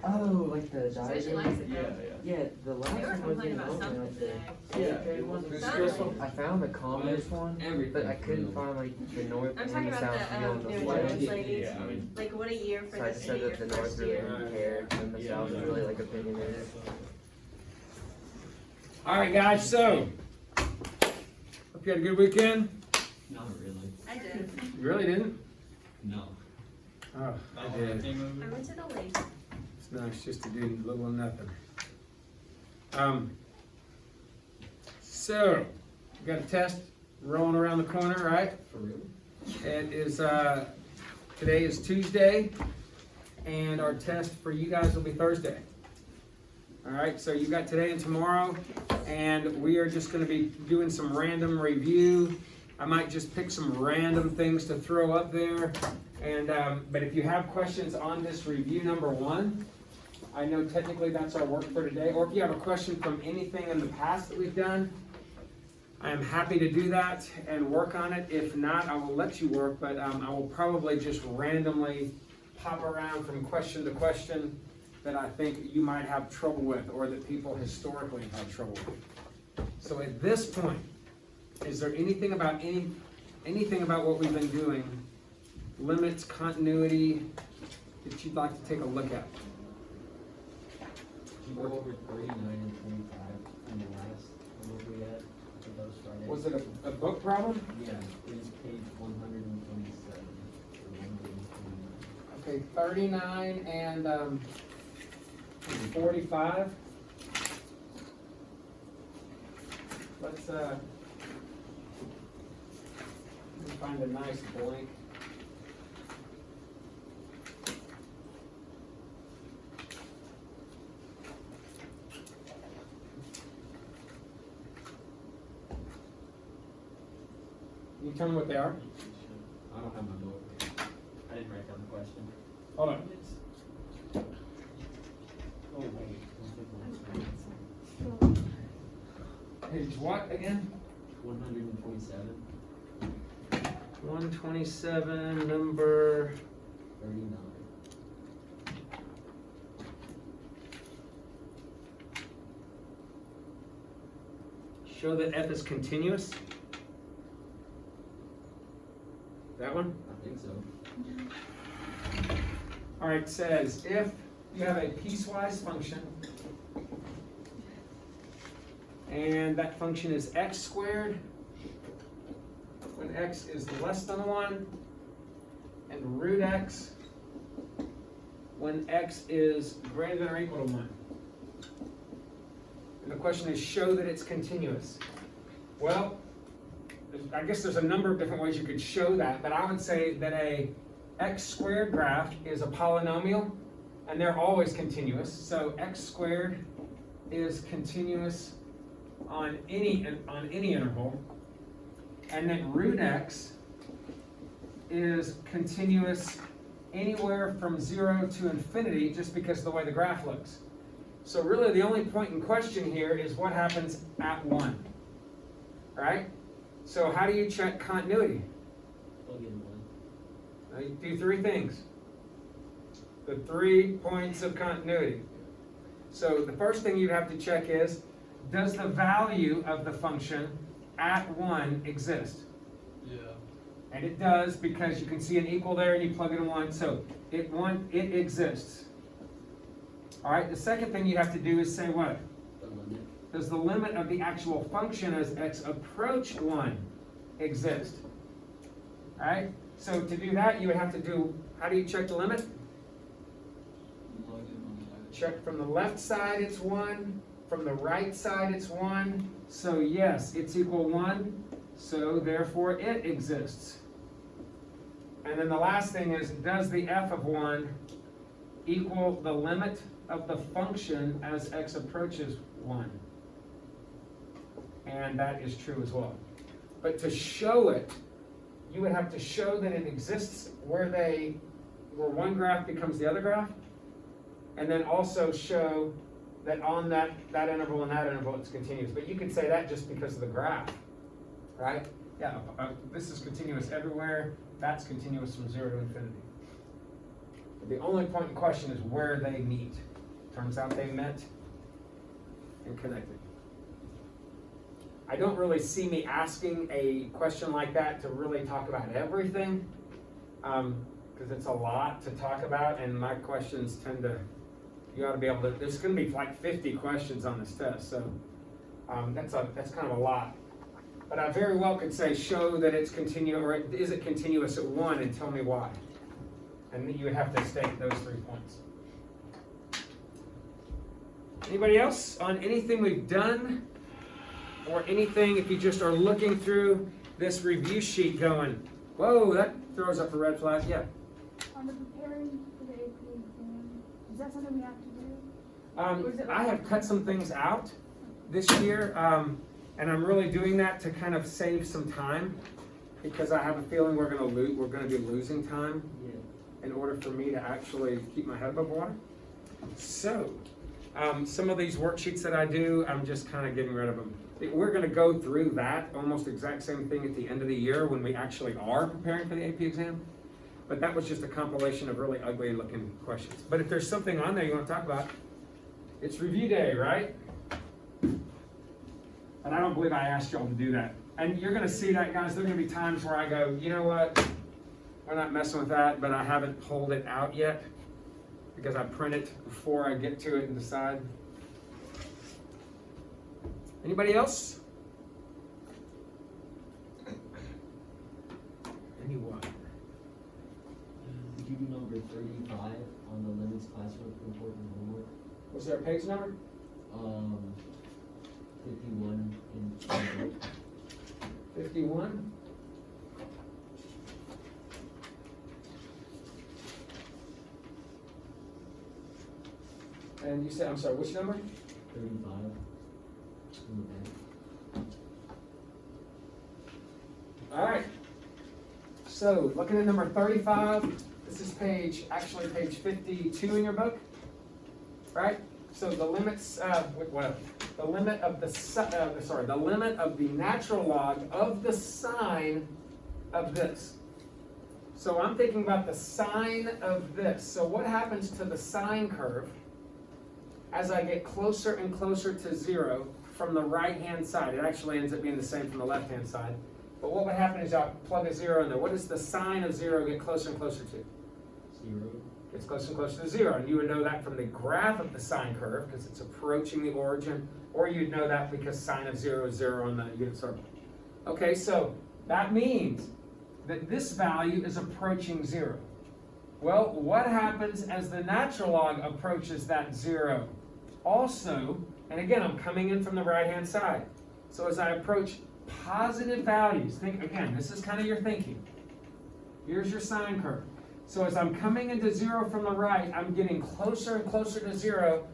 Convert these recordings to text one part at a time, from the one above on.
Oh, like the Said she diagram? likes it though. Yeah, the last They were one wasn't complaining about open, something like today. the one. It's Not stressful. I found the commonest one, but I couldn't find like the north I'm and talking the about south the view on the new flag. insurance ladies. Yeah, I mean, Like what a year for So I this just to be said your that the north first really year. didn't care, and the south was really like opinionated. all right, guys. So, hope you had a good weekend. Not really. I did. You really didn't? No. Oh, I did. I went to the lake. It's nice just to do little or nothing. So, we got a test rolling around the corner, right? For real? It is, today is Tuesday, and our test for you guys will be Thursday. All right, so you got today and tomorrow, and we are just gonna be doing some random review. I might just pick some random things to throw up there. And, but if you have questions on this review number 1, I know technically that's our work for today, or if you have a question from anything in the past that we've done, I am happy to do that and work on it. If not, I will let you work, but I will probably just randomly pop around from question to question that I think you might have trouble with, or that people historically have had trouble with. So at this point, is there anything about anything about what we've been doing, limits, continuity, that you'd like to take a look at? Did you go over 39 and 25 in the last, what we had for those Fridays? Was it a book problem? Yeah, it was page 127 or 129. Okay, 39 and 45. Let's let me find a nice blank. Can you tell me what they are? I don't have my book. I didn't write down the question. Hold on. Oh, wait. Don't think Page what again? 127, 127, number 39. show that f is continuous. That one? I think so. All right, says if you have a piecewise function and that function is x squared when x is less than 1 and root x when x is greater than or equal to 1. And the question is, show that it's continuous. Well, I guess there's a number of different ways you could show that, but I would say that a x squared graph is a polynomial, and they're always continuous. So x squared is continuous on any interval, and then root x is continuous anywhere from 0 to infinity, just because of the way the graph looks. So really the only point in question here is what happens at 1, right? So how do you check continuity? Plug in 1. You do 3 things. The 3 points of continuity. So the first thing you have to check is, does the value of the function at 1 exist? Yeah. And it does, because you can see an equal there and you plug in 1, so it exists. All right, the second thing you have to do is say what? The limit. Does the limit of the actual function as x approach 1 exist? All right, so to do that, you would have to do, how do you check the limit? Plug in on the Check from the left side, it's 1. From the right side, it's 1. So yes, it's equal 1. So therefore, it exists. And then the last thing is, does the f of 1 equal the limit of the function as x approaches 1? And that is true as well. But to show it, you would have to show that it exists where one graph becomes the other graph, and then also show that on that interval and that interval it's continuous. But you could say that just because of the graph, right? Yeah, this is continuous everywhere, that's continuous from 0 to infinity. But the only point in question is where they meet. Turns out they met and connected. I don't really see me asking a question like that to really talk about everything, because it's a lot to talk about, and my questions tend to, you ought to be able to, there's going to be like 50 questions on this test, so that's kind of a lot. But I very well could say, show that it's continuous, or is it continuous at 1, and tell me why. And then you would have to state those 3 points. Anybody else on anything we've done? Or anything, if you just are looking through this review sheet going, whoa, that throws up a red flag. Yeah. On the preparing for the AP exam, is that something we have to do? Or is it I have cut some things out this year, and I'm really doing that to kind of save some time, because I have a feeling we're going to be losing time in order for me to actually keep my head above water. So, some of these worksheets that I do, I'm just kind of getting rid of them. We're going to go through that almost exact same thing at the end of the year when we actually are preparing for the AP exam. But that was just a compilation of really ugly looking questions. But if there's something on there you want to talk about, it's review day, right? And I don't believe I asked y'all to do that. And you're going to see that, guys. There are going to be times where I go, you know what? We're not messing with that, but I haven't pulled it out yet because I print it before I get to it and decide. Anybody else? Anyone? Did you do number 35 on the limits classwork report and homework? Was there a page number? 51 in 51? And you said, I'm sorry, which number? 35 in the back. All right. So, looking at number 35, this is page 52 in your book, right? So the limits, the limit of the limit of the natural log of the sine of this. So I'm thinking about the sine of this. So what happens to the sine curve as I get closer and closer to 0 from the right-hand side? It actually ends up being the same from the left-hand side. But what would happen is I'll plug a 0 in there. What does the sine of 0 get closer and closer to? 0. Gets closer and closer to 0. And you would know that from the graph of the sine curve because it's approaching the origin, or you'd know that because sine of 0 is 0 on the unit circle. Okay, so that means that this value is approaching 0. Well, what happens as the natural log approaches that 0? Also, and again, I'm coming in from the right-hand side. So as I approach positive values, think again, this is kind of your thinking. Here's your sine curve. So as I'm coming into 0 from the right, I'm getting closer and closer to 0,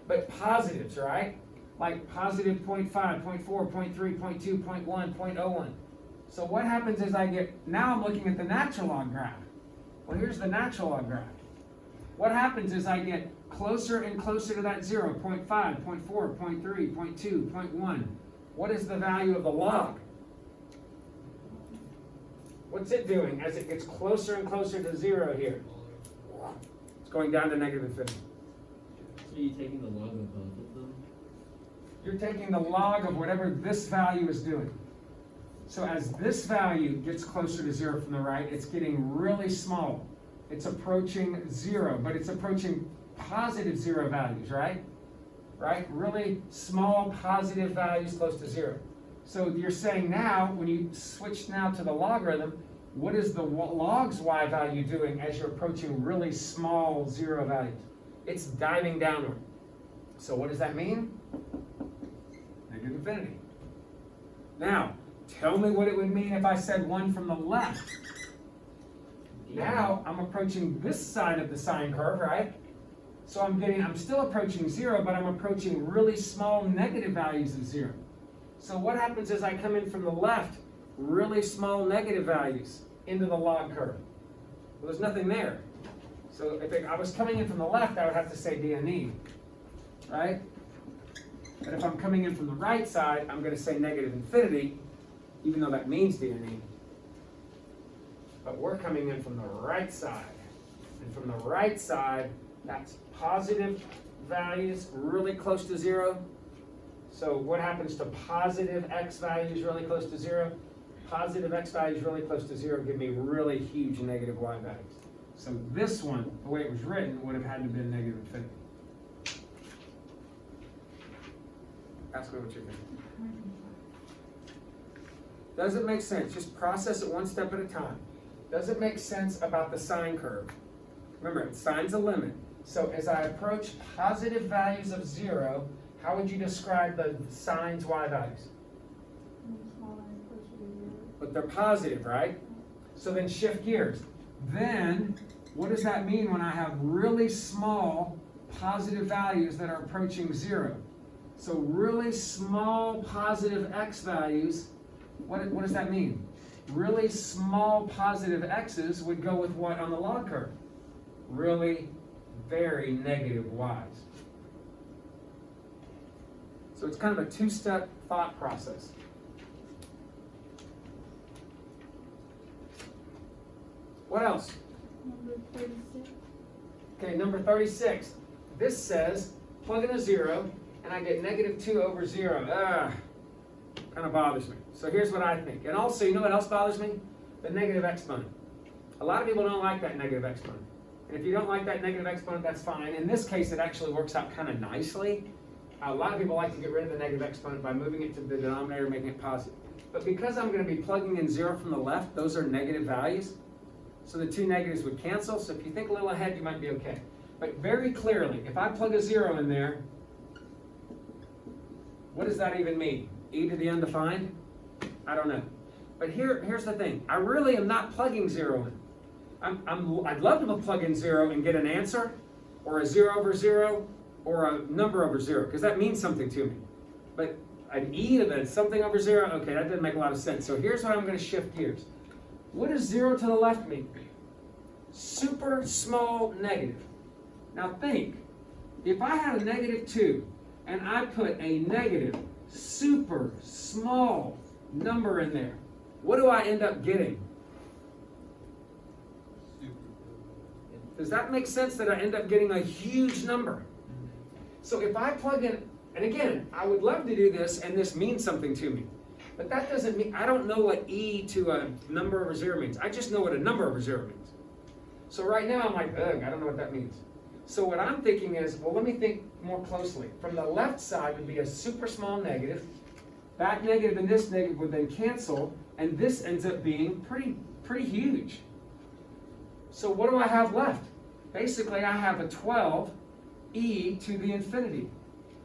but positives, right? Like positive 0.5, 0.4, 0.3, 0.2, 0.1, 0.01. So what happens is now I'm looking at the natural log graph. Well, here's the natural log graph. What happens is I get closer and closer to that 0, 0.5, 0.4, 0.3, 0.2, 0.1. What is the value of the log? What's it doing as it gets closer and closer to 0 here? It's going down to negative infinity. So you're taking the log of both of them? You're taking the log of whatever this value is doing. So as this value gets closer to 0 from the right, it's getting really small. It's approaching 0, but it's approaching positive 0 values, right? Right? Really small positive values close to 0. So you're saying now, when you switch now to the logarithm, what is the log's y value doing as you're approaching really small 0 values? It's diving downward. So what does that mean? Negative infinity. Now, tell me what it would mean if I said 1 from the left. Now, I'm approaching this side of the sine curve, right? So I'm still approaching 0, but I'm approaching really small negative values of 0. So what happens is I come in from the left, really small negative values into the log curve. Well, there's nothing there. So if I was coming in from the left, I would have to say DNE, right? But if I'm coming in from the right side, I'm going to say negative infinity, even though that means DNE. But we're coming in from the right side. And from the right side, that's positive values really close to 0? So what happens to positive x values really close to 0? Positive x values really close to 0 give me really huge negative y values. So this one, the way it was written, would have had to have been negative infinity. Ask me what you think. Does it make sense? Just process it one step at a time. Does it make sense about the sine curve? Remember, sine's a limit. So as I approach positive values of 0, how would you describe the sine's y values? But they're positive, right? So then shift gears. Then, what does that mean when I have really small positive values that are approaching 0? So really small positive x values, what does that mean? Really small positive x's would go with what on the log curve? Really very negative y's. So it's kind of a two-step thought process. What else? Number 36. Okay, number 36. This says plug in a 0 and I get negative 2 over 0. Kind of bothers me. So here's what I think. And also, you know what else bothers me? The negative exponent. A lot of people don't like that negative exponent. And if you don't like that negative exponent, that's fine. In this case, it actually works out kind of nicely. A lot of people like to get rid of the negative exponent by moving it to the denominator, making it positive. But because I'm going to be plugging in 0 from the left, those are negative values. So the two negatives would cancel. So if you think a little ahead, you might be okay. But very clearly, if I plug a 0 in there, what does that even mean? E to the undefined? I don't know. But here's the thing. I really am not plugging 0 in. I'd love to plug in 0 and get an answer, or a 0 over 0, or a number over 0, because that means something to me. But an E to the something over 0, okay, that doesn't make a lot of sense. So here's what I'm going to shift gears. What does 0 to the left mean? Super small negative. Now think, if I had a negative 2, and I put a negative super small number in there, what do I end up getting? Does that make sense that I end up getting a huge number? So if I plug in, and again, I would love to do this and this means something to me, but that doesn't mean, I don't know what E to a number over 0 means. I just know what a number over 0 means. So right now I'm like, ugh, I don't know what that means. So what I'm thinking is, well, let me think more closely. From the left side would be a super small negative. That negative and this negative would then cancel, and this ends up being pretty huge. So what do I have left? Basically, I have a 12 e to the infinity.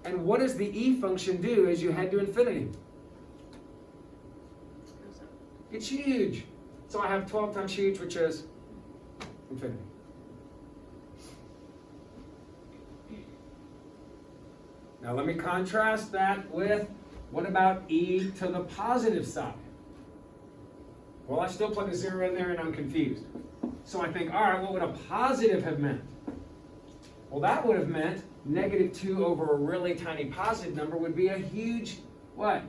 And what does the e function do as you head to infinity? It's huge. So I have 12 times huge, which is infinity. Now let me contrast that with, what about e to the positive side? Well, I still plug a 0 in there and I'm confused. So I think, all right, what would a positive have meant? Well, that would have meant negative 2 over a really tiny positive number would be a huge, what?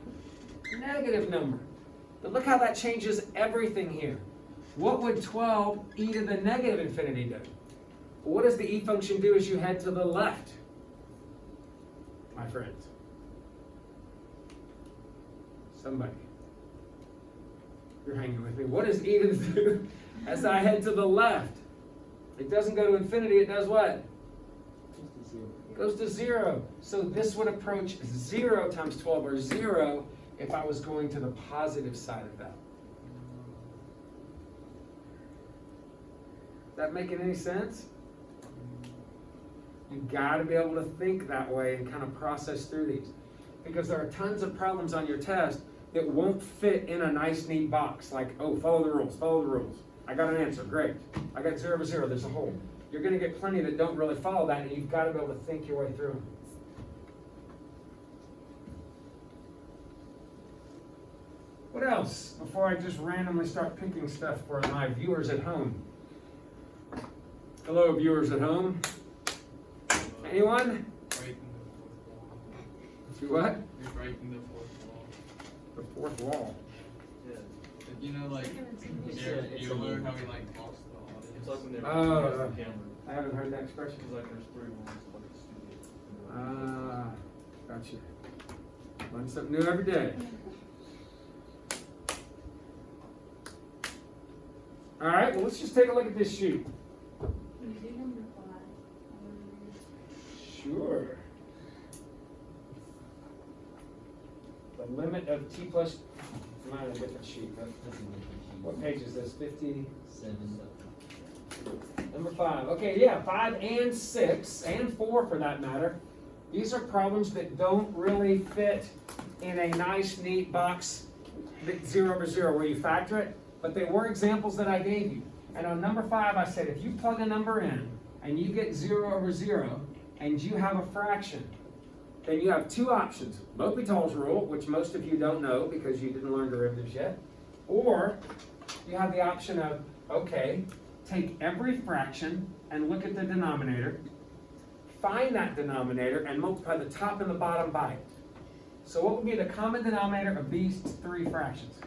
Negative number. But look how that changes everything here. What would 12 e to the negative infinity do? Well, what does the e function do as you head to the left, my friends? Somebody. You're hanging with me. What does e to the do as I head to the left? It doesn't go to infinity, it does what? It goes to 0. So this would approach 0 times 12, or 0 if I was going to the positive side of that. Is that making any sense? You've got to be able to think that way and kind of process through these. Because there are tons of problems on your test that won't fit in a nice, neat box. Like, oh, follow the rules, follow the rules. I got an answer, great. I got 0 over 0, there's a hole. You're going to get plenty that don't really follow that, and you've got to be able to think your way through them. What else, before I just randomly start picking stuff for my viewers at home? Hello, viewers at home. Anyone? Breaking the fourth wall. Do what? You're breaking the fourth wall. The fourth wall. Yeah. You know, like, Jared Bueller, how he, like, talks to the audience. It's like when they're Oh, the camera. I haven't heard that expression. It's like there's 3 walls, like a studio. Gotcha. Learn something new every day. All right, well, let's just take a look at this sheet. Can you do number 5? Sure. The limit of t plus, I'm on a different sheet, but what page is this? 50? 7. Number 5. Okay, yeah, 5 and 6, and 4 for that matter. These are problems that don't really fit in a nice, neat box, 0 over 0, where you factor it, but they were examples that I gave you. And on number 5, I said, if you plug a number in, and you get 0 over 0, and you have a fraction, then you have two options. L'Hopital's rule, which most of you don't know because you didn't learn derivatives yet, or you have the option of, okay, take every fraction and look at the denominator, find that denominator, and multiply the top and the bottom by it. So what would be the common denominator of these three fractions?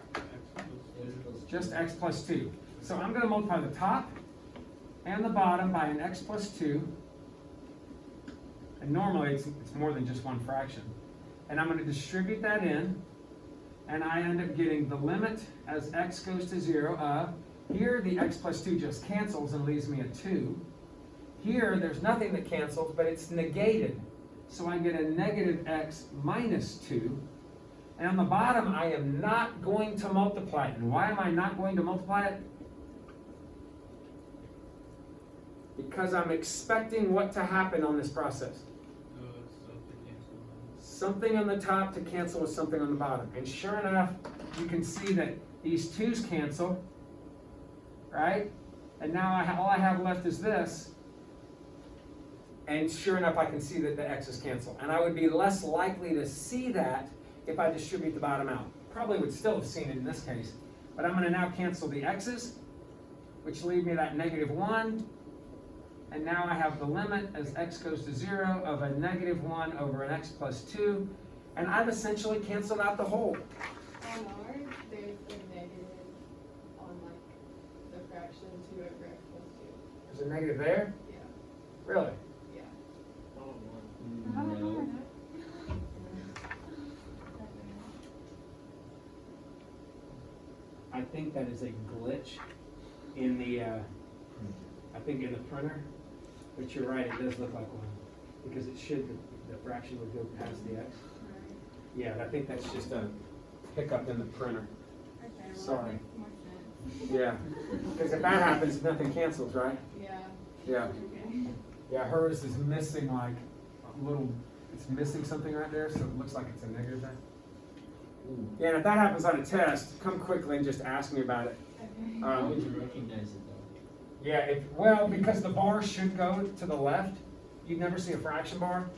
Just x plus 2. So I'm going to multiply the top and the bottom by an x plus 2. And normally it's more than just one fraction. And I'm going to distribute that in, and I end up getting the limit as x goes to 0 of, here the x plus 2 just cancels and leaves me a 2. Here there's nothing that cancels, but it's negated. So I get a negative x minus 2. And on the bottom, I am not going to multiply it. And why am I not going to multiply it? Because I'm expecting what to happen on this process. Something on the top to cancel with something on the bottom. And sure enough, you can see that these 2's cancel, right? And now all I have left is this. And sure enough, I can see that the x's cancel. And I would be less likely to see that if I distribute the bottom out. Probably would still have seen it in this case. But I'm going to now cancel the x's, which leave me that negative 1. And now I have the limit as x goes to 0 of a negative 1 over an x plus 2. And I've essentially canceled out the whole. On ours, there's a negative on like the fraction 2 over x plus 2. There's a negative there? Yeah. Really? Yeah. No. I think that is a glitch in the, in the printer. But you're right, it does look like one. Because it should, the fraction would go past the x. Right. Yeah, I think that's just a hiccup in the printer. Okay, well, Sorry. that makes more sense. Yeah. Because if that happens, nothing cancels, right? Yeah. Yeah. Okay. Yeah, hers is missing like a little, it's missing something right there, so it looks like it's a negative there. Yeah, and if that happens on a test, come quickly and just ask me about it. Okay. How would you recognize it though? Yeah, well, because the bar should go to the left. You'd never see a fraction bar.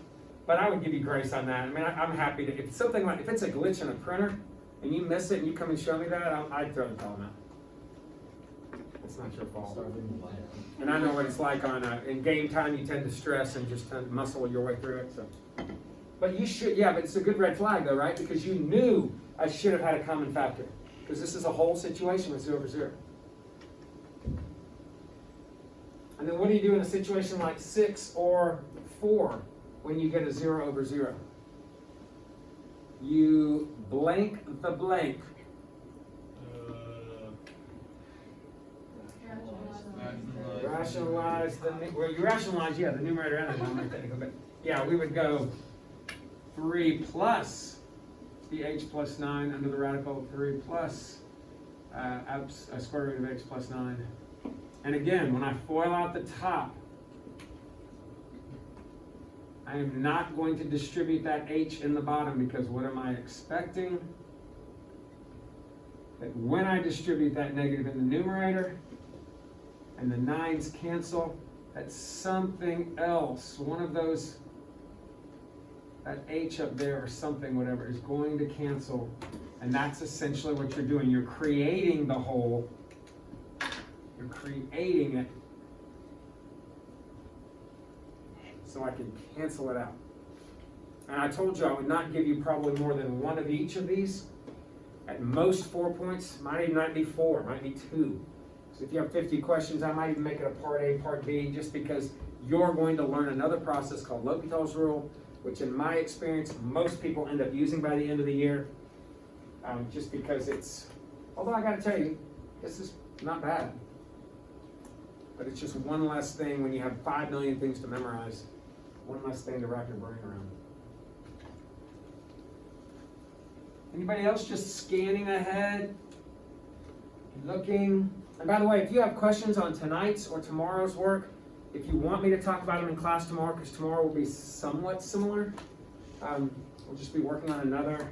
But I would give you grace on that. I mean, I'm happy to, if it's something like, if it's a glitch in a printer, and you miss it and you come and show me that, I'd throw the column out. It's not your fault. And I know what it's like on, in game time, you tend to stress and just tend to muscle your way through it, so. But you should, yeah, but it's a good red flag though, right? Because you knew I should have had a common factor. Because this is a whole situation with 0 over 0. And then what do you do in a situation like 6 or 4 when you get a 0 over 0? You blank the blank. Rationalize the, well, you rationalize, yeah, the numerator and the denominator technically, but yeah, we would go 3 plus the h plus 9 under the radical of 3 plus square root of h plus 9. And again, when I FOIL out the top, I am not going to distribute that h in the bottom because what am I expecting? That when I distribute that negative in the numerator, and the 9's cancel, that something else, one of those, that h up there or something, whatever, is going to cancel. And that's essentially what you're doing. You're creating the whole. You're creating it so I can cancel it out. And I told you I would not give you probably more than one of each of these. At most 4 points, might even not be 4, might be 2. So if you have 50 questions, I might even make it a part A, part B, just because you're going to learn another process called L'Hopital's rule. which in my experience, most people end up using by the end of the year, just because it's, although I gotta tell you, this is not bad. But it's just one less thing when you have 5 million things to memorize, one less thing to wrap your brain around. Anybody else just scanning ahead, looking? And by the way, if you have questions on tonight's or tomorrow's work, if you want me to talk about them in class tomorrow, because tomorrow will be somewhat similar, we'll just be working on another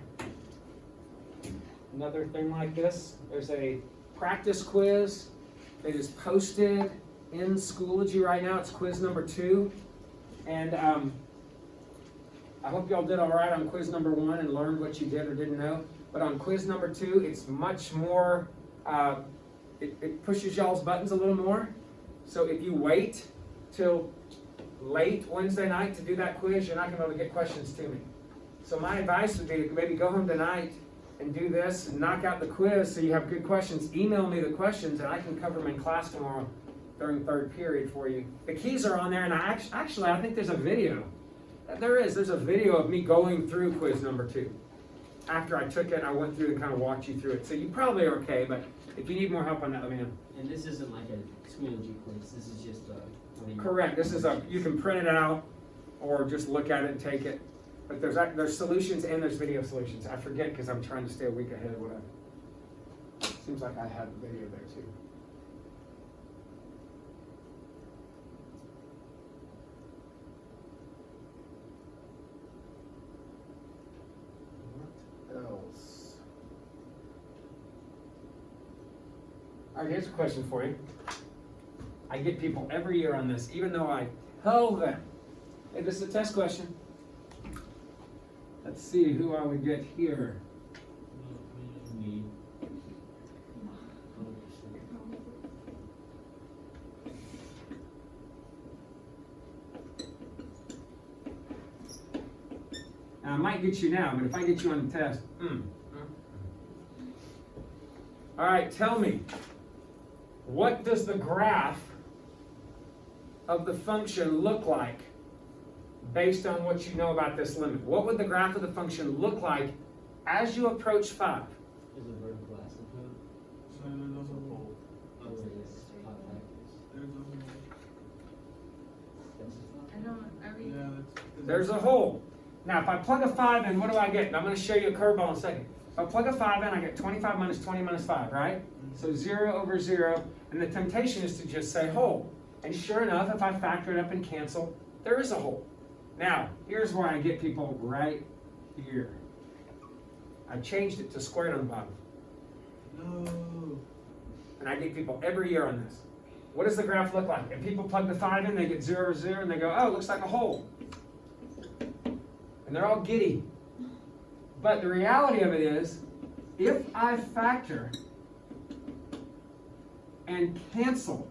thing like this. There's a practice quiz that is posted in Schoology right now. It's quiz number 2. And I hope y'all did all right on quiz number 1 and learned what you did or didn't know. But on quiz number 2, it's much more, it pushes y'all's buttons a little more. So if you wait till late Wednesday night to do that quiz, you're not going to be able to get questions to me. So my advice would be to maybe go home tonight and do this and knock out the quiz so you have good questions. Email me the questions and I can cover them in class tomorrow during third period for you. The keys are on there, and I think there's a video. There's a video of me going through quiz number 2. After I took it, I went through and kind of walked you through it. So you probably are okay, but if you need more help on that, let me know. And this isn't like a Schoology quiz, this is just a... Correct, this is you can print it out or just look at it and take it. But there's solutions and there's video solutions. I forget because I'm trying to stay a week ahead of whatever. Seems like I have a video there too. What else? All right, here's a question for you. I get people every year on this, even though I tell them. Hey, this is a test question. Let's see who I would get here. Me. Now, I might get you now, but if I get you on the test, All right, tell me, what does the graph of the function look like based on what you know about this limit? What would the graph of the function look like as you approach 5? Is a vertical asymptote? So there's a hole. Oh, it is. Hot factors. There's a hole. I don't, Yeah, that's. There's a hole. Now, if I plug a 5 in, what do I get? And I'm going to show you a curveball in a second. If I plug a 5 in, I get 25 minus 20 minus 5, right? So 0 over 0. And the temptation is to just say hole. And sure enough, if I factor it up and cancel, there is a hole. Now, here's where I get people right here. I changed it to squared on the bottom. No. And I get people every year on this. What does the graph look like? If people plug the 5 in, they get 0 over 0, and they go, oh, it looks like a hole. And they're all giddy. But the reality of it is, if I factor and cancel,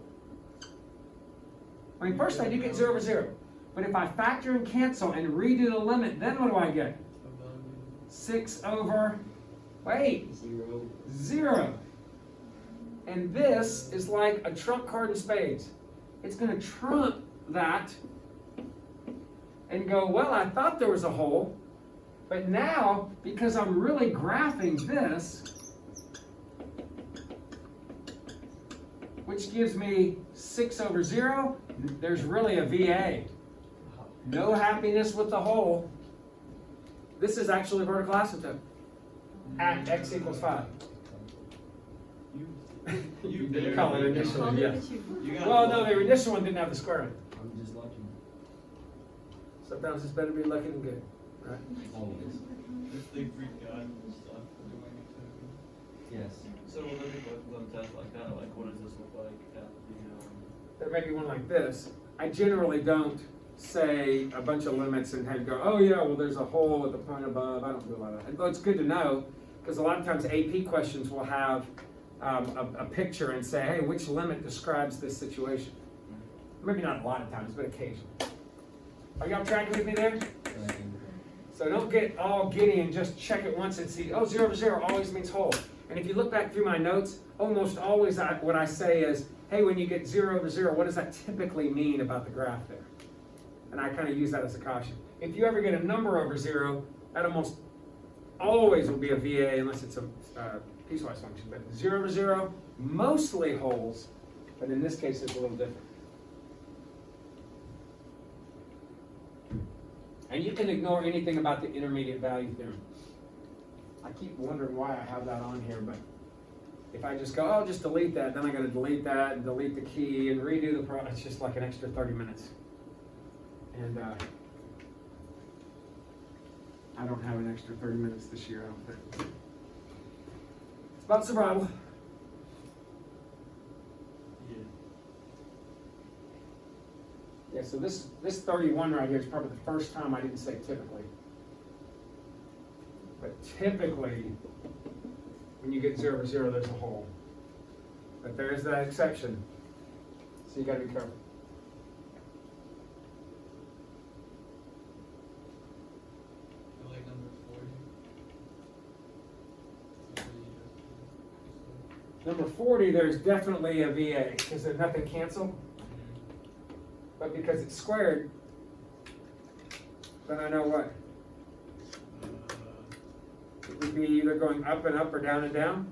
I mean, first I do get 0 over 0. But if I factor and cancel and redo the limit, then what do I get? 6 over, wait, 0. And this is like a trump card in spades. It's going to trump that and go, well, I thought there was a hole, but now, because I'm really graphing this, which gives me 6 over 0, there's really a VA. No happiness with the hole. This is actually a vertical asymptote at x equals 5. You call it initially, yes. Well, no, the initial one didn't have the square root. I'm just lucky. Sometimes it's better to be lucky than good, right? Always. If they freak out and stuff, doing it. Yes. So will there be one test like that? Like, what does this look like at the, There may be one like this. I generally don't say a bunch of limits and have go, oh yeah, well there's a hole at the point above. I don't do a lot of that. But it's good to know, because a lot of times AP questions will have a picture and say, hey, which limit describes this situation? Maybe not a lot of times, but occasionally. Are y'all tracking with me there? So don't get all giddy and just check it once and see, oh, 0 over 0 always means hole. And if you look back through my notes, almost always what I say is, hey, when you get 0 over 0, what does that typically mean about the graph there? And I kind of use that as a caution. if you ever get a number over 0, that almost always will be a VA unless it's a piecewise function. But 0 over 0 mostly holds, but in this case it's a little different. And you can ignore anything about the intermediate value theorem. I keep wondering why I have that on here, but if I just go, oh, just delete that, then I gotta delete that and delete the key and redo the product. It's just like an extra 30 minutes. And I don't have an extra 30 minutes this year, I don't think. It's about survival. Yeah, so this 31 right here is probably the first time I didn't say typically. But typically, when you get 0 over 0, there's a hole. But there is that exception. So you gotta be careful. I like number 40. Number 40, there's definitely a VA, because there's nothing canceled. But because it's squared, then I know what? It would be either going up and up or down and down.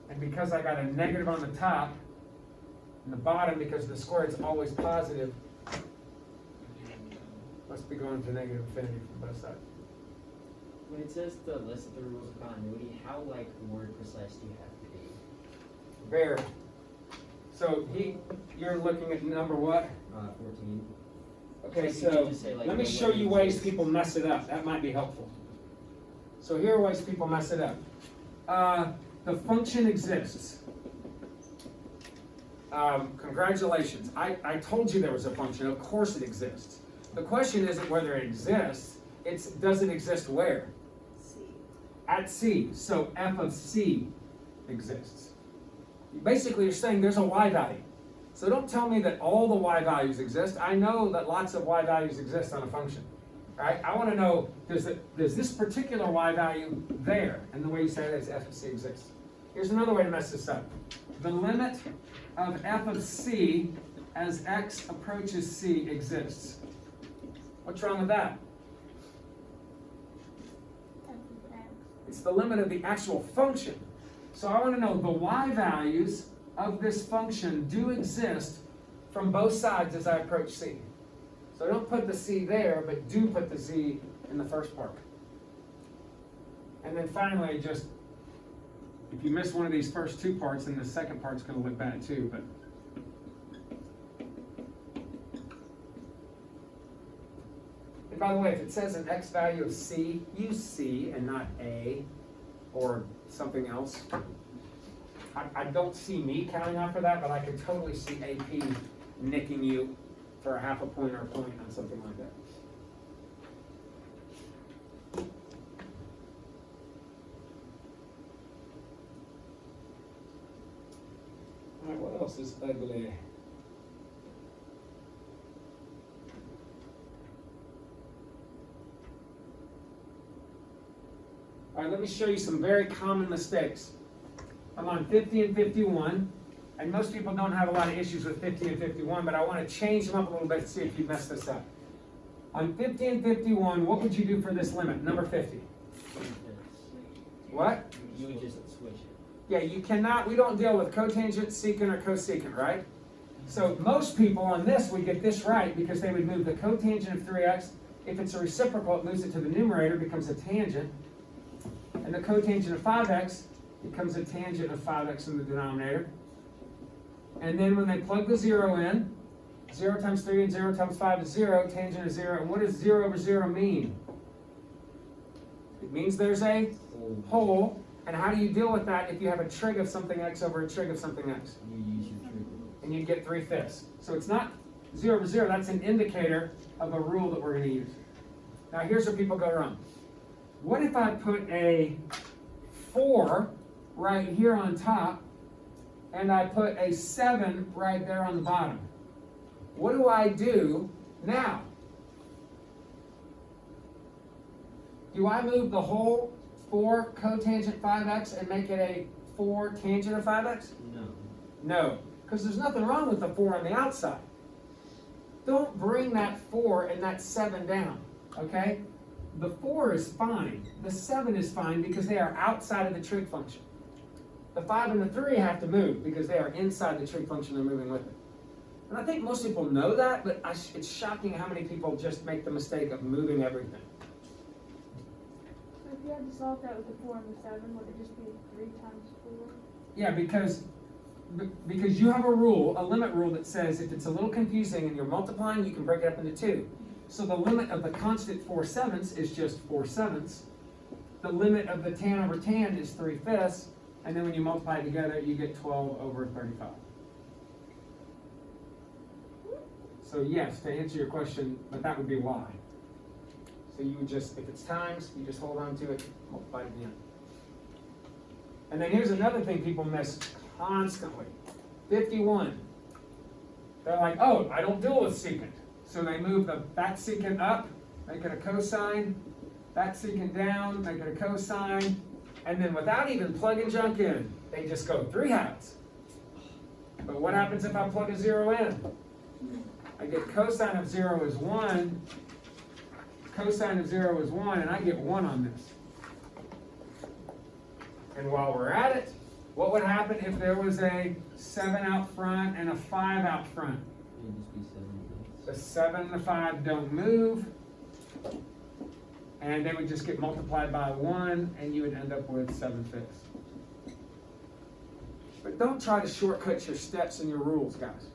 And because I got a negative on the top, and the bottom, because the square is always positive, must be going to negative infinity from both sides. When it says to list the rules of continuity, how like word precise do you have to be? Very. So you're looking at number what? 14. Okay, So you so could just say, like, let me the show way you it ways is. people mess it up. That might be helpful. So here are ways people mess it up. The function exists. Congratulations. I told you there was a function. Of course it exists. The question isn't whether it exists. It's does it exist where? C. At C. So f of C exists. Basically, you're saying there's a y value. So don't tell me that all the y values exist. I know that lots of y values exist on a function. Right? I want to know, does this particular y value there? And the way you say it is f of c exists. Here's another way to mess this up. The limit of f of c as x approaches c exists. What's wrong with that? It's the limit of the actual function. So I want to know the y values of this function do exist from both sides as I approach c. So don't put the c there, but do put the z in the first part. And then finally, just, if you miss one of these first two parts, then the second part's going to look bad too. But and by the way, if it says an x value of c, use c and not a or something else. I don't see me counting out for that, but I could totally see AP nicking you for a half a point or a point on something like that. All right, what else is ugly? All right, let me show you some very common mistakes. I'm on 50 and 51, and most people don't have a lot of issues with 50 and 51, but I want to change them up a little bit to see if you mess this up. On 50 and 51, what would you do for this limit, number 50? What? You would just switch it. Yeah, you cannot, we don't deal with cotangent, secant, or cosecant, right? So most people on this would get this right because they would move the cotangent of 3x. If it's a reciprocal, it moves it to the numerator, becomes a tangent. And the cotangent of 5x becomes a tangent of 5x in the denominator. And then when they plug the 0 in, 0 times 3 and 0 times 5 is 0, tangent is 0. And what does 0 over 0 mean? It means there's a hole. And how do you deal with that if you have a trig of something x over a trig of something x? You use your trig. And you get 3/5. So it's not 0 over 0, that's an indicator of a rule that we're going to use. Now here's where people go wrong. What if I put a 4 right here on top, and I put a 7 right there on the bottom? What do I do now? Do I move the whole 4 cotangent 5x and make it a 4 tangent of 5x? No. No, because there's nothing wrong with the 4 on the outside. Don't bring that 4 and that 7 down. okay? The 4 is fine. The 7 is fine because they are outside of the trig function. The 5 and the 3 have to move because they are inside the trig function, they're moving with it. And I think most people know that, but it's shocking how many people just make the mistake of moving everything. So if you had to solve that with the 4 and the 7, would it just be 3 times 4? Yeah, because you have a rule, a limit rule that says if it's a little confusing and you're multiplying, you can break it up into 2. So the limit of the constant 4/7 is just 4/7. The limit of the tan over tan is 3/5, and then when you multiply it together, you get 12 over 35. So yes, to answer your question, but that would be why. So you would just, if it's times, you just hold on to it, multiply it again. And then here's another thing people miss constantly. 51. They're like, oh, I don't deal with secant. So they move that secant up, make it a cosine, that secant down, make it a cosine, and then without even plugging junk in, they just go 3/2. But what happens if I plug a 0 in? I get cosine of 0 is 1, cosine of 0 is 1, and I get 1 on this. And while we're at it, what would happen if there was a 7 out front and a 5 out front? It would just be 7. The 7 and the 5 don't move, and they would just get multiplied by 1, and you would end up with 7/5. But don't try to shortcut your steps and your rules, guys.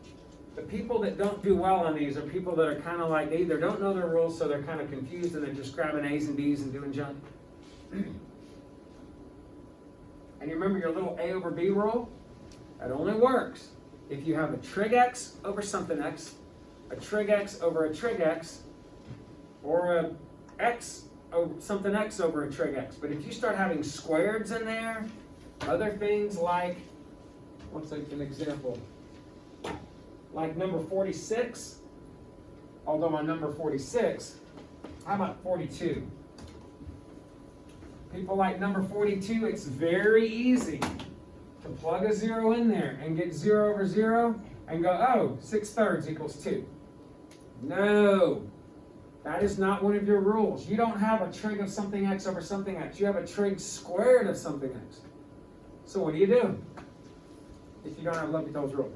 The people that don't do well on these are people that are kind of like, they either don't know their rules, so they're kind of confused, and they're just grabbing A's and B's and doing junk. And you remember your little A over B rule? That only works if you have a trig x over something x, a trig x over a trig x, or a x over something x over a trig x. But if you start having squareds in there, other things like, what's like an example? Like number 46, although on number 46, how about 42? People like number 42, it's very easy to plug a 0 in there and get 0 over 0 and go, oh, 6/3 equals 2. No, that is not one of your rules. You don't have a trig of something x over something x. You have a trig squared of something x. So what do you do if you don't have L'Hopital's rule?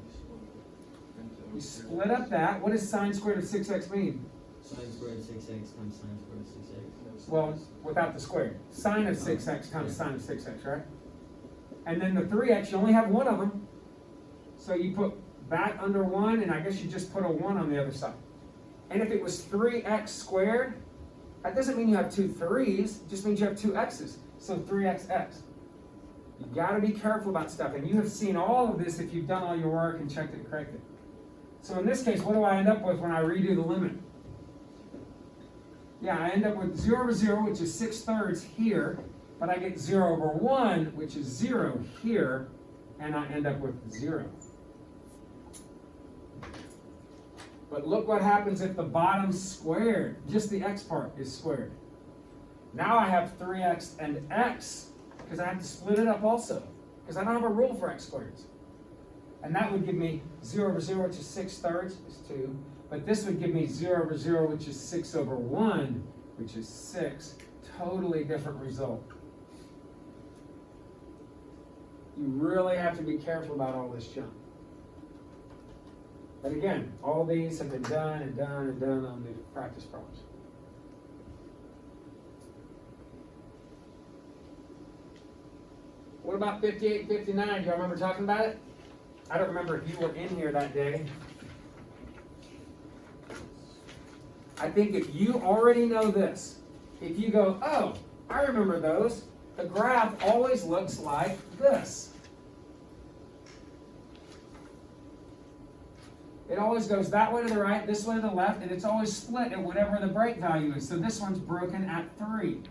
You split up that. What does sine squared of 6x mean? Sine squared of 6x times sine squared of 6x. Well, without the square. Sine of 6x times sine of 6x, right? And then the 3x, you only have one of them. So you put that under 1, and I guess you just put a 1 on the other side. And if it was 3x squared, that doesn't mean you have 2 3's, it just means you have 2 x's. So 3xx. You gotta be careful about stuff, and you have seen all of this if you've done all your work and checked it and corrected. So in this case, what do I end up with when I redo the limit? Yeah, I end up with 0 over 0, which is 6/3 here, but I get 0 over 1, which is 0 here, and I end up with 0. But look what happens if the bottom's squared. Just the x part is squared. Now I have 3x and x, because I have to split it up also, because I don't have a rule for x squareds. And that would give me 0 over 0, which is 6/3, is 2. But this would give me 0 over 0, which is 6 over 1, which is 6. Totally different result. You really have to be careful about all this junk. But again, all these have been done and done and done on the practice problems. What about 58 and 59? Do y'all remember talking about it? I don't remember if you were in here that day. I think if you already know this, if you go, oh, I remember those, the graph always looks like this. It always goes that way to the right, this way to the left, and it's always split at whatever the break value is. So this one's broken at 3.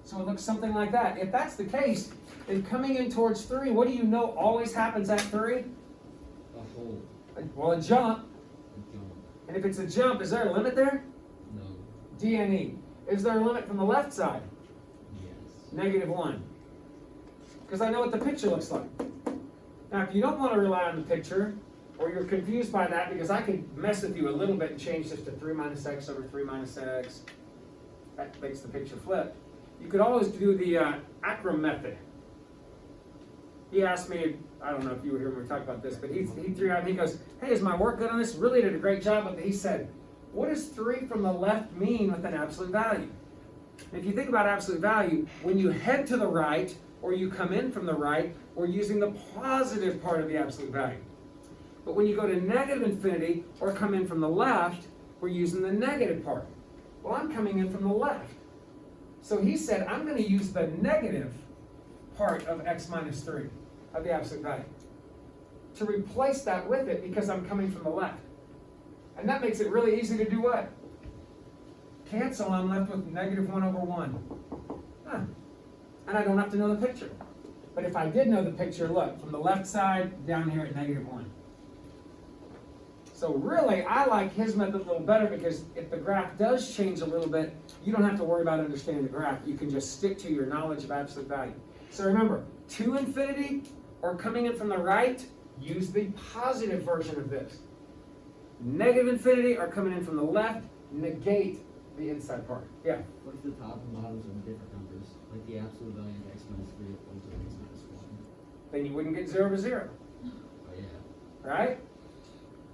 So it looks something like that. If that's the case, then coming in towards 3, what do you know always happens at 3? A hole. Well, a jump. A jump. And if it's a jump, is there a limit there? No. D and E. Is there a limit from the left side? Yes. -1. Because I know what the picture looks like. Now, if you don't want to rely on the picture, or you're confused by that, because I could mess with you a little bit and change this to 3 minus x over 3 minus x. That makes the picture flip. You could always do the acro method. He asked me, I don't know if you were here when we talked about this, but he threw out and he goes, hey, is my work good on this? Really did a great job. But he said, what does 3 from the left mean with an absolute value? And if you think about absolute value, when you head to the right, or you come in from the right, we're using the positive part of the absolute value. But when you go to negative infinity, or come in from the left, we're using the negative part. Well, I'm coming in from the left. So he said, I'm going to use the negative part of x minus 3, of the absolute value, to replace that with it, because I'm coming from the left. And that makes it really easy to do what? Cancel, I'm left with negative 1 over 1. Huh. And I don't have to know the picture. But if I did know the picture, look, from the left side, down here at negative 1. So really, I like his method a little better, because if the graph does change a little bit, you don't have to worry about understanding the graph. You can just stick to your knowledge of absolute value. So remember, to infinity, or coming in from the right, use the positive version of this. Negative infinity, or coming in from the left, negate the inside part. Yeah? What if the top and bottoms are different numbers? Like the absolute value of x minus 3 equals to x minus 1. Then you wouldn't get 0 over 0. Oh yeah. Right?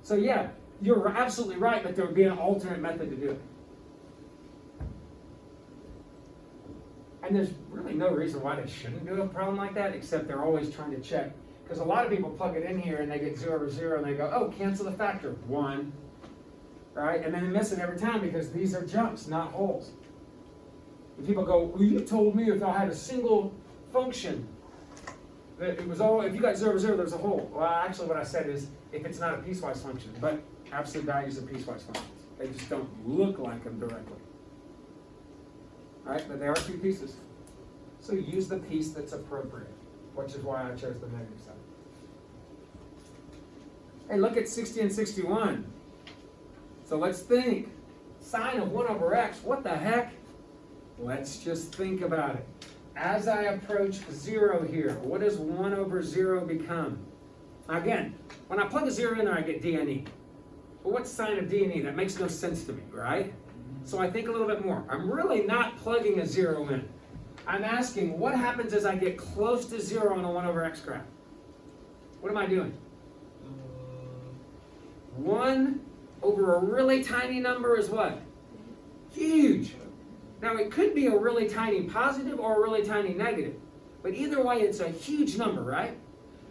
So yeah, you're absolutely right, but there would be an alternate method to do it. And there's really no reason why they shouldn't do a problem like that, except they're always trying to check. Because a lot of people plug it in here and they get 0 over 0 and they go, oh, cancel the factor, 1. Right? And then they miss it every time, because these are jumps, not holes. And people go, well, you told me if I had a single function, that it was all, if you got 0 over 0, there's a hole. Well, actually what I said is, if it's not a piecewise function, but absolute values are piecewise functions. They just don't look like them directly. All right, but they are 2 pieces. So use the piece that's appropriate, which is why I chose the negative side. Hey, look at 60 and 61. So let's think. Sine of 1 over x, what the heck? Let's just think about it. As I approach 0 here, what does 1 over 0 become? Again, when I plug a 0 in there, I get d and e. But what's sine of d and e? That makes no sense to me, right? So I think a little bit more. I'm really not plugging a 0 in. I'm asking, what happens as I get close to 0 on a 1 over x graph? What am I doing? 1 over a really tiny number is what? Huge. Now it could be a really tiny positive or a really tiny negative. But either way, it's a huge number, right?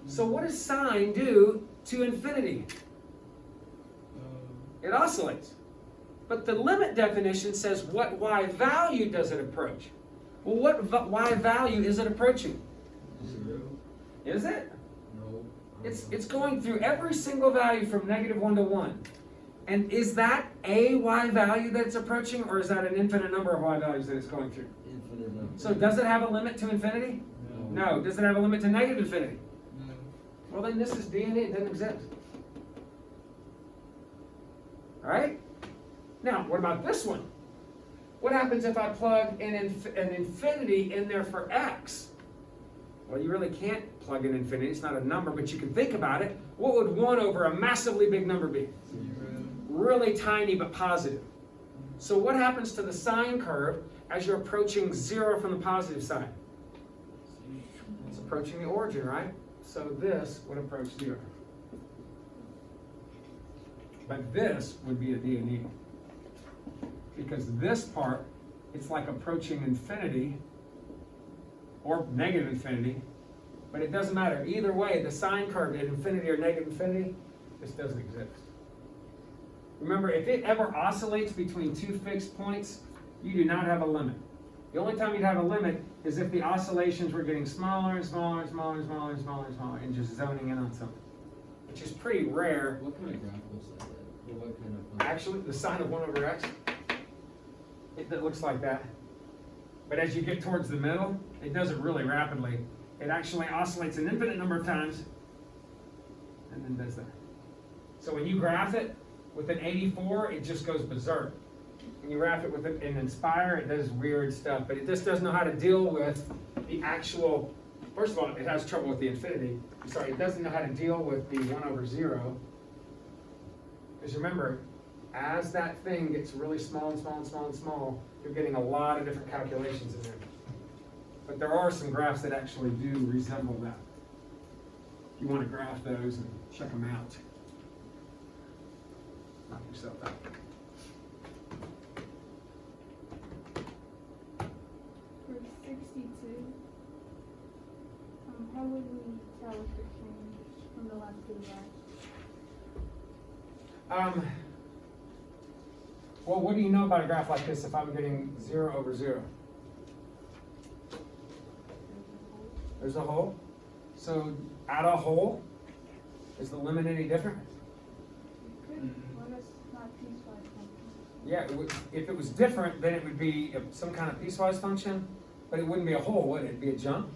So what does sine do to infinity? It oscillates. But the limit definition says what y value does it approach? Well, what y value is it approaching? 0. Is it? No. It's going through every single value from negative 1 to 1. And is that a y value that it's approaching, or is that an infinite number of y values that it's going through? Infinite number. So does it have a limit to infinity? No. Does it have a limit to negative infinity? No. Well, then this is d and e, it doesn't exist. All right? Now, what about this one? What happens if I plug an infinity in there for x? Well, you really can't plug an infinity. It's not a number, but you can think about it. What would 1 over a massively big number be? 0. Really tiny but positive. So what happens to the sine curve as you're approaching 0 from the positive side? It's approaching the origin, right? So this would approach 0. But this would be a d and e. Because this part, it's like approaching infinity or negative infinity, but it doesn't matter. Either way, the sine curve at infinity or negative infinity, this doesn't exist. Remember, if it ever oscillates between 2 fixed points, you do not have a limit. The only time you'd have a limit is if the oscillations were getting smaller and smaller and smaller and smaller and smaller and smaller and just zoning in on something, which is pretty rare. What kind of graph looks like that? Or what kind of... Actually, the sine of 1 over x, it looks like that. But as you get towards the middle, it does it really rapidly. It actually oscillates an infinite number of times and then does that. So when you graph it with an 84, it just goes berserk. When you graph it with an Inspire, it does weird stuff, but it just doesn't know how to deal with the actual, first of all, it has trouble with the infinity. Sorry, it doesn't know how to deal with the 1 over 0. Because remember, as that thing gets really small and small and small and small, you're getting a lot of different calculations in there. But there are some graphs that actually do resemble that. You want to graph those and check them out. Knock yourself out. For 62, how would we tell if it changed from the left to the right? Well, what do you know about a graph like this if I'm getting 0 over 0? There's a hole. So at a hole, is the limit any different? Well, that's not piecewise function. Yeah, if it was different, then it would be some kind of piecewise function, but it wouldn't be a hole, would it? It'd be a jump.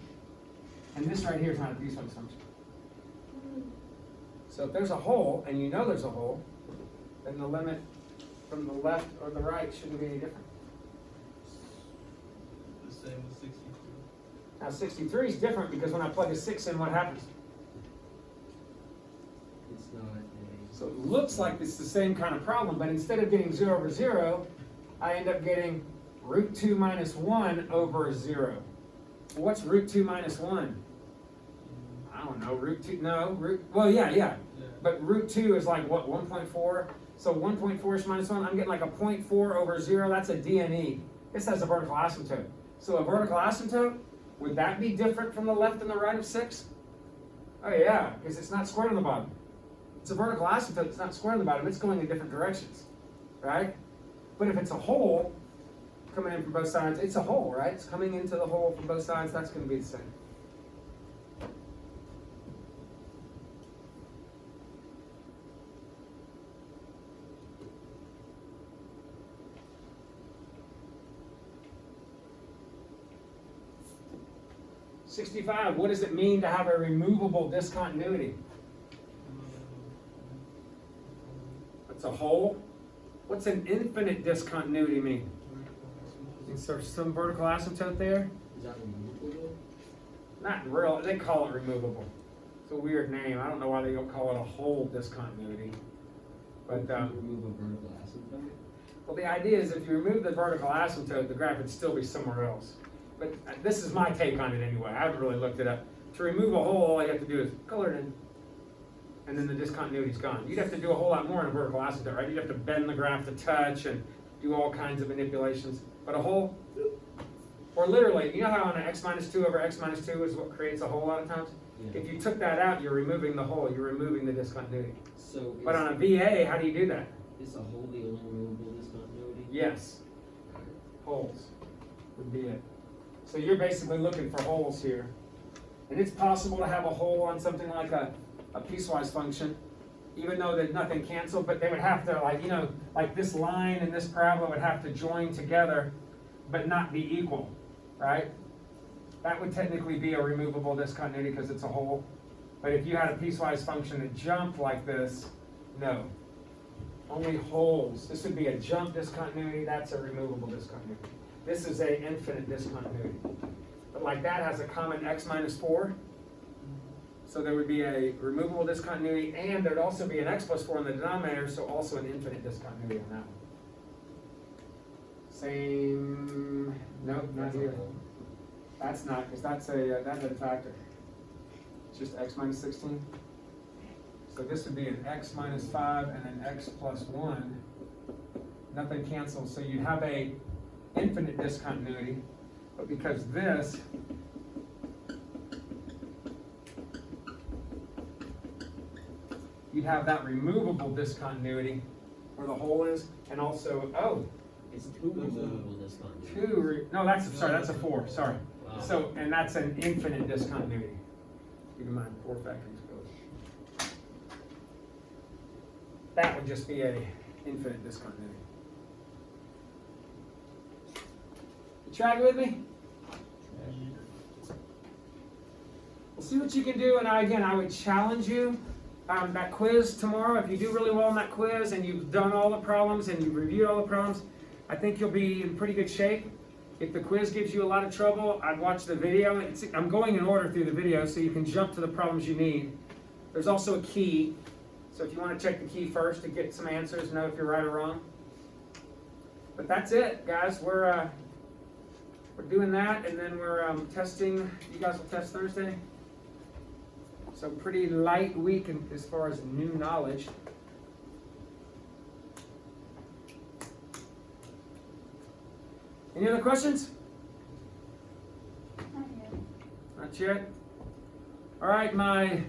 And this right here is not a piecewise function. So if there's a hole, and you know there's a hole, then the limit from the left or the right shouldn't be any different. The same with 62. Now 63 is different because when I plug a 6 in, what happens? It's not a. So it looks like it's the same kind of problem, but instead of getting 0 over 0, I end up getting root 2 minus 1 over 0. Well, what's root 2 minus 1? I don't know, root 2, no, well, yeah. But root 2 is like, what, 1.4? So 1.4 minus 1, I'm getting like a 0.4 over 0, that's a DNE. This has a vertical asymptote. So a vertical asymptote, would that be different from the left and the right of 6? Oh yeah, because it's not squared on the bottom. It's a vertical asymptote, it's not squared on the bottom, it's going in different directions, right? But if it's a hole coming in from both sides, it's a hole, right? It's coming into the hole from both sides, that's going to be the same. $65, what does it mean to have a removable discontinuity? What's a hole? What's an infinite discontinuity mean? Is there some vertical asymptote there? Is that removable? Not real, they call it removable. It's a weird name, I don't know why they don't call it a hole discontinuity. But, Remove a vertical asymptote? well, the idea is if you remove the vertical asymptote, the graph would still be somewhere else. But this is my take on it anyway. I haven't really looked it up. To remove a hole, all you have to do is color it in, and then the discontinuity's gone. You'd have to do a whole lot more in a vertical asymptote, right? You'd have to bend the graph to touch and do all kinds of manipulations. But a hole, or literally, you know how on an x minus 2 over x minus 2 is what creates a hole a lot of times? Yeah. If you took that out, you're removing the hole, you're removing the discontinuity. So But on a VA, how do you do that? is a hole the only removable discontinuity? Yes, holes would be it. So you're basically looking for holes here. And it's possible to have a hole on something like a piecewise function, even though there's nothing canceled, but they would have to, like, you know, like this line and this parabola would have to join together, but not be equal, right? That would technically be a removable discontinuity because it's a hole. But if you had a piecewise function that jumped like this, no. Only holes. This would be a jump discontinuity, that's a removable discontinuity. This is a infinite discontinuity. But like that has a common x minus 4. So there would be a removable discontinuity, and there'd also be an x plus 4 in the denominator, so also an infinite discontinuity on that one. Same, nope, not here. That's not, because that's a factor. It's just x minus 16. So this would be an x minus 5 and an x plus 1. Nothing cancels, so you'd have a infinite discontinuity, but because this you'd have that removable discontinuity where the hole is, and also, oh, It's two removable discontinuities. that's a 4, sorry. Wow. So, and that's an infinite discontinuity. Keep in mind, 4 factories goes. That would just be a infinite discontinuity. You tracking with me? We'll see what you can do, and I would challenge you. That quiz tomorrow, if you do really well on that quiz and you've done all the problems and you've reviewed all the problems, I think you'll be in pretty good shape. If the quiz gives you a lot of trouble, I'd watch the video. I'm going in order through the video so you can jump to the problems you need. There's also a key. So if you want to check the key first to get some answers, know if you're right or wrong. But that's it, guys. We're doing that, and then we're testing. You guys will test Thursday. So pretty light week as far as new knowledge. Any other questions? Not yet. Not yet. All right, my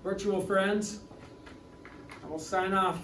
virtual friends, I will sign off.